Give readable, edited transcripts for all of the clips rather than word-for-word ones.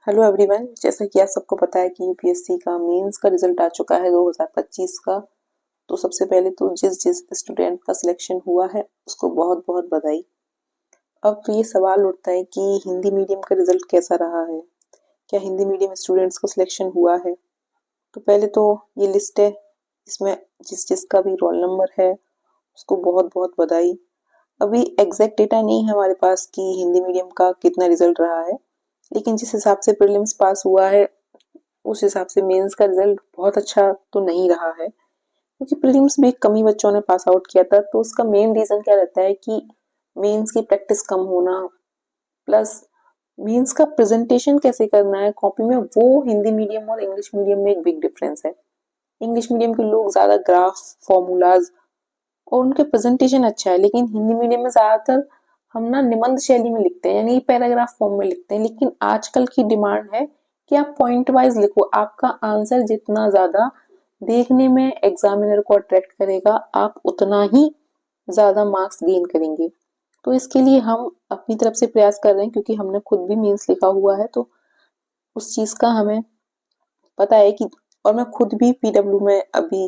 Hello everyone, जैसा कि आप सबको पता है कि यूपीएससी का मेंस का रिजल्ट आ चुका है 2025 का। तो सबसे पहले तो जिस जिस स्टूडेंट का सिलेक्शन हुआ है उसको बहुत बहुत बधाई। अब ये सवाल उठता है कि हिंदी मीडियम का रिजल्ट कैसा रहा है, क्या हिंदी मीडियम स्टूडेंट्स को सिलेक्शन हुआ है। तो पहले तो ये लिस्ट है, इसमें जिस जिसका भी रोल नंबर है उसको बहुत बहुत बधाई। अभी एग्जैक्ट डेटा नहीं है हमारे पास कि हिंदी मीडियम का कितना रिजल्ट रहा है, लेकिन जिस हिसाब से प्रीलिम्स पास हुआ है उस हिसाब से मेंस का रिजल्ट बहुत अच्छा तो नहीं रहा है, क्योंकि प्रीलिम्स में कम ही बच्चों ने पास आउट किया था। तो उसका मेन रीजन क्या रहता है कि मेंस की प्रैक्टिस कम होना, प्लस मेंस का प्रेजेंटेशन कैसे करना है कॉपी में, वो हिंदी मीडियम और इंग्लिश मीडियम में एक बिग डिफरेंस है। इंग्लिश मीडियम के लोग ज्यादा ग्राफ, फॉर्मूलाज और उनके प्रेजेंटेशन अच्छा है, लेकिन हिंदी मीडियम में ज्यादातर हम ना निबंध शैली में लिखते हैं, यानी पैराग्राफ फॉर्म में लिखते हैं। लेकिन आजकल की डिमांड है कि आप पॉइंट वाइज लिखो, आपका आंसर जितना ज्यादा देखने में एग्जामिनर को अट्रैक्ट करेगा आप उतना ही ज्यादा मार्क्स गेन करेंगे। तो इसके लिए हम अपनी तरफ से प्रयास कर रहे हैं, क्योंकि हमने खुद भी मेंस लिखा हुआ है तो उस चीज का हमें पता है कि, और मैं खुद भी पीडब्ल्यू में अभी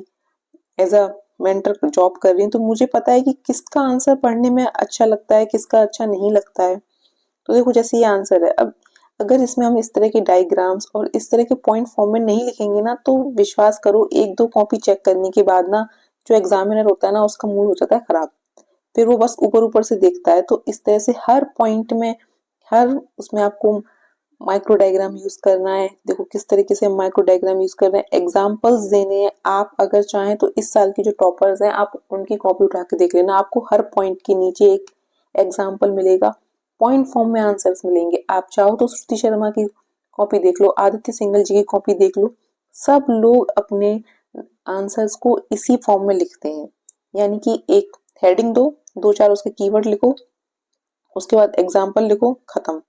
एज अ मेंटर जॉब कर रही हूँ, तो मुझे पता है कि किसका आंसर पढ़ने में अच्छा लगता है, किसका अच्छा नहीं लगता है। तो देखो जैसे ये आंसर है, अब अगर इसमें हम इस तरह के डायग्राम्स और इस तरह के पॉइंट फॉर्म में नहीं लिखेंगे ना, तो विश्वास करो एक दो कॉपी चेक करने के बाद ना जो एग्जामिनर होता है ना उसका मूड हो जाता है खराब। फिर वो बस ऊपर ऊपर से देखता है। तो इस तरह से हर पॉइंट में, हर उसमें आपको माइक्रो डायग्राम यूज करना है। देखो किस तरीके से हम माइक्रो डायग्राम यूज कर रहे हैं, एग्जाम्पल्स देने हैं। आप अगर चाहें तो इस साल के जो टॉपर्स हैं आप उनकी कॉपी उठा के देख लेना, आपको हर पॉइंट के नीचे एक एग्जाम्पल मिलेगा, पॉइंट फॉर्म में आंसर्स मिलेंगे। आप चाहो तो श्रुति शर्मा की कॉपी देख लो, आदित्य सिंगल जी की कॉपी देख लो, सब लोग अपने आंसर्स को इसी फॉर्म में लिखते हैं। यानी कि एक हेडिंग दो, दो चार उसके कीवर्ड लिखो, उसके बाद एग्जाम्पल लिखो, खत्म।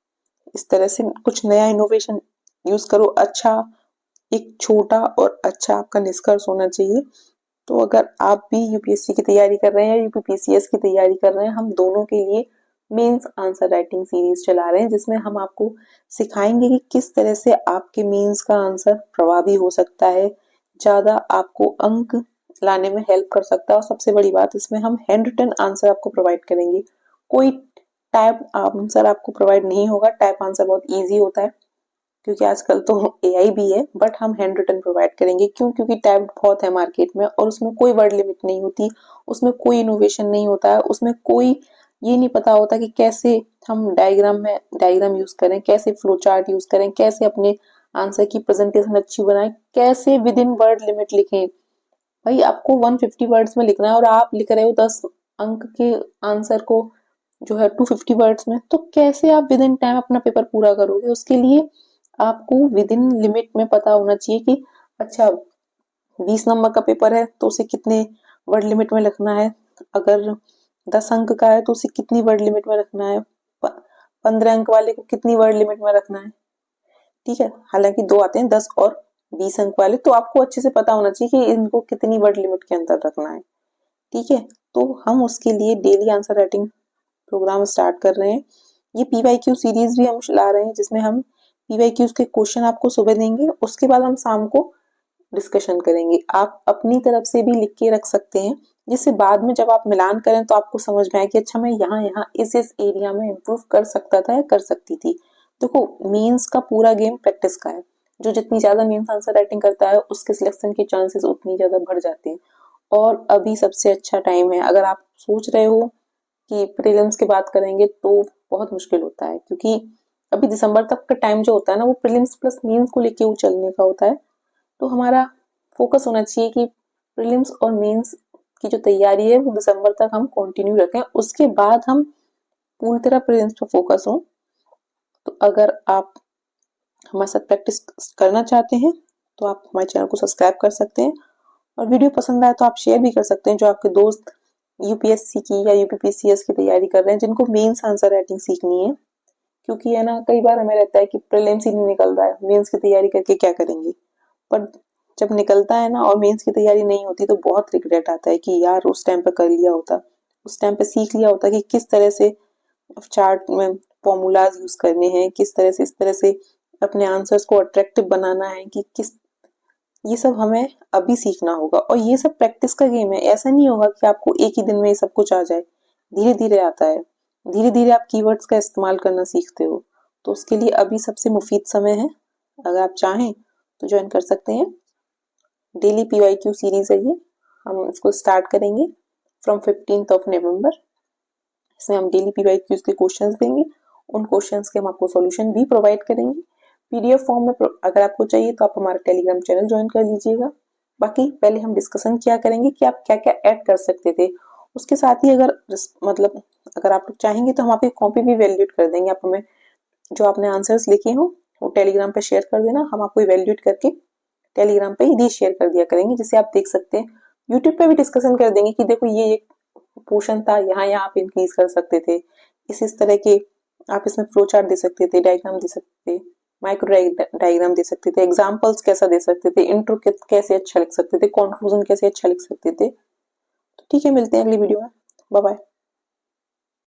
इस तरह से कुछ नया इनोवेशन यूज करो। अच्छा, एक छोटा और अच्छा आपका निष्कर्ष होना चाहिए। तो अगर आप भी यूपीएससी की तैयारी कर रहे हैं या यूपीपीसीएस की तैयारी कर रहे हैं, हम दोनों के लिए मेंस आंसर राइटिंग सीरीज चला रहे हैं, जिसमें हम आपको सिखाएंगे कि किस तरह से आपके मेंस का आंसर प्रभावी हो सकता है, ज्यादा आपको अंक लाने में हेल्प कर सकता है। और सबसे बड़ी बात, इसमें हम हैंड रिटन आंसर आपको प्रोवाइड करेंगे, कोई टाइप आंसर आपको प्रोवाइड नहीं होगा। टाइप आंसर बहुत इजी होता है, क्योंकि आजकल तो एआई भी है, बट हम हैंड रिटन प्रोवाइड करेंगे। क्यों? क्योंकि टाइप बहुत है मार्केट में और उसमें कोई वर्ड लिमिट नहीं होती, उसमें कोई इनोवेशन नहीं होता है, उसमें कोई ये नहीं पता होता कि कैसे हम डायग्राम में डायग्राम यूज करें, कैसे फ्लो चार्ट यूज करें, कैसे अपने आंसर की प्रेजेंटेशन अच्छी बनाएं, कैसे विद इन वर्ड लिमिट लिखें। भाई आपको 150 वर्ड्स में लिखना है और आप लिख रहे हो 10 अंक के आंसर को जो है 250 वर्ड्स में, तो कैसे आप विद इन टाइम अपना पेपर पूरा करोगे। उसके लिए आपको विद इन लिमिट में पता होना चाहिए कि अच्छा 20 नंबर का पेपर है तो उसे कितने वर्ड लिमिट में रखना है, अगर 10 अंक का है तो उसे कितनी वर्ड लिमिट में रखना है, 15 अंक वाले को कितनी वर्ड लिमिट में रखना है। ठीक है, हालांकि दो आते हैं 10 और 20 अंक वाले, तो आपको अच्छे से पता होना चाहिए कि इनको कितनी वर्ड लिमिट के अंदर रखना है। ठीक है, तो हम उसके लिए daily answer writing program start कर रहे हैं। ये पीवाईक्यू सीरीज भी हम ला रहे हैं, जिसमें हम पीवाईक्यूज के क्वेश्चन आपको सुबह देंगे, उसके बाद हम शाम को डिस्कशन करेंगे। आप अपनी तरफ से भी लिख के रख सकते हैं, जिससे बाद में जब आप मिलान करें तो आपको समझ में आए कि अच्छा मैं यहाँ यहाँ इस एरिया में इम्प्रूव कर सकता था या कर सकती थी। देखो मेंस का पूरा गेम प्रैक्टिस का है, जो जितनी ज्यादा मेंस आंसर राइटिंग करता है उसके सिलेक्शन के चांसेस उतनी ज्यादा बढ़ जाते हैं। और अभी सबसे अच्छा टाइम है। अगर आप सोच रहे हो कि प्रीलिम्स की बात करेंगे तो बहुत मुश्किल होता है, क्योंकि अभी दिसंबर तक का टाइम जो होता है ना वो प्रीलिम्स प्लस मेंस को लेके वो चलने का होता है। तो हमारा फोकस होना चाहिए कि प्रीलिम्स और मेंस की जो तैयारी है वो दिसंबर तक हम कंटिन्यू रखें, उसके बाद हम पूरी तरह प्रीलिम्स पर फोकस हो। तो अगर आप हमारे साथ प्रैक्टिस करना चाहते हैं तो आप हमारे चैनल को सब्सक्राइब कर सकते हैं, और वीडियो पसंद आए तो आप शेयर भी कर सकते हैं जो आपके दोस्त यूपीएससी की या यूपीपीसीएस की तैयारी कर रहे हैं, जिनको मेंस आंसर राइटिंग सीखनी है। क्योंकि है ना, कई बार हमें रहता है कि प्रीलिम्स ही नहीं निकल रहा है, मेंस की तैयारी करके क्या करेंगे। पर जब निकलता है ना और मेंस की तैयारी नहीं होती तो बहुत रिग्रेट आता है कि यार उस टाइम पे कर लिया होता, उस टाइम पे सीख लिया होता कि किस तरह से चार्ट में फॉर्मूलाज यूज करने हैं, किस तरह से इस तरह से अपने आंसर्स को अट्रैक्टिव बनाना है कि किस, ये सब हमें अभी सीखना होगा। और ये सब प्रैक्टिस का गेम है, ऐसा नहीं होगा कि आपको एक ही दिन में ये सब कुछ आ जाए, धीरे धीरे आता है। धीरे धीरे आप कीवर्ड्स का इस्तेमाल करना सीखते हो, तो उसके लिए अभी सबसे मुफीद समय है। अगर आप चाहें तो ज्वाइन कर सकते हैं। डेली PYQ सीरीज है ये, हम इसको स्टार्ट करेंगे फ्रॉम 15 नवंबर। इसमें हम डेली PYQs के क्वेश्चंस देंगे, उन क्वेश्चंस के हम आपको सॉल्यूशन भी प्रोवाइड करेंगे PDF फॉर्म में। अगर आपको चाहिए तो आप हमारा टेलीग्राम चैनल ज्वाइन कर लीजिएगा। बाकी पहले हम डिस्कशन क्या करेंगे कि आप क्या क्या ऐड कर सकते थे। उसके साथ ही अगर मतलब अगर आप लोग चाहेंगे तो हम आपकी कॉपी भी वैल्यूएट कर देंगे। आप हमें जो आपने आंसर्स लिखे हो वो टेलीग्राम पे शेयर कर देना, हम आपको वैल्यूएट करके टेलीग्राम पे ही शेयर कर दिया करेंगे, जिसे आप देख सकते हैं। यूट्यूब पे भी डिस्कशन कर देंगे कि देखो ये एक पोर्शन था, यहाँ यहाँ आप इंक्रीज कर सकते थे, इस तरह के आप इसमें फ्लो चार्ट दे सकते थे, डायग्राम दे सकते थे, माइक्रो डायग्राम दे सकते थे, एग्जाम्पल्स कैसा दे सकते थे, इंट्रो कैसे अच्छा लिख सकते थे, कंक्लूजन कैसे अच्छा लिख सकते थे। तो ठीक है, मिलते हैं अगली वीडियो में। Bye bye.